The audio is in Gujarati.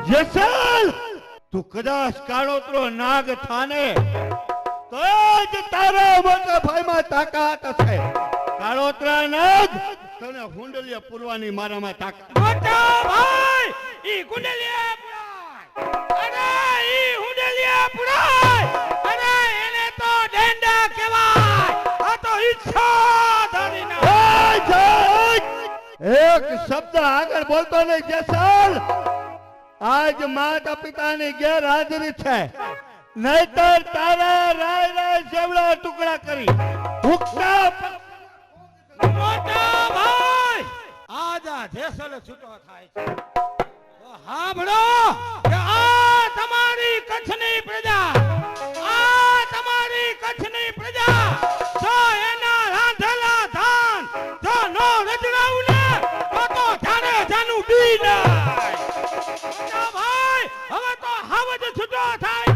જેસલ તું કદાચ કાળોતરો નાગ થાને તો જ તારા મોટા ભાઈમાં તાકાત હશે. કાળોતરા નાગ તને હુંડલિયા પૂરવાની મારામાં તાકાત. મોટા ભાઈ ઈ ગુંડલિયા પુરાય, અરે ઈ હુંડલિયા પુરાય, અરે એને તો ડેંડા કહેવાય, આ તો ઈચ્છા ધરીના. એક શબ્દ આગળ બોલતો નહીં જેસલ. આજ માતા પિતાની ગેરહાજરી છે, નહીતર તારા રાય રાય જેવડા ટુકડા કરી હુક્કા. મોટા ભાઈ આજ આ જેસલ છૂટો થાય છે તો સાંભળો કે આ તમારી કચ્છની પ્રજા, આ તમારી કચ્છની પ્રજા જો એના રાંધેલા ધાન જો નો રજડાવું ને તો જાણે જાનું બી નાય. મોટા ભાઈ હવે તો હાવ જ છૂટો થાય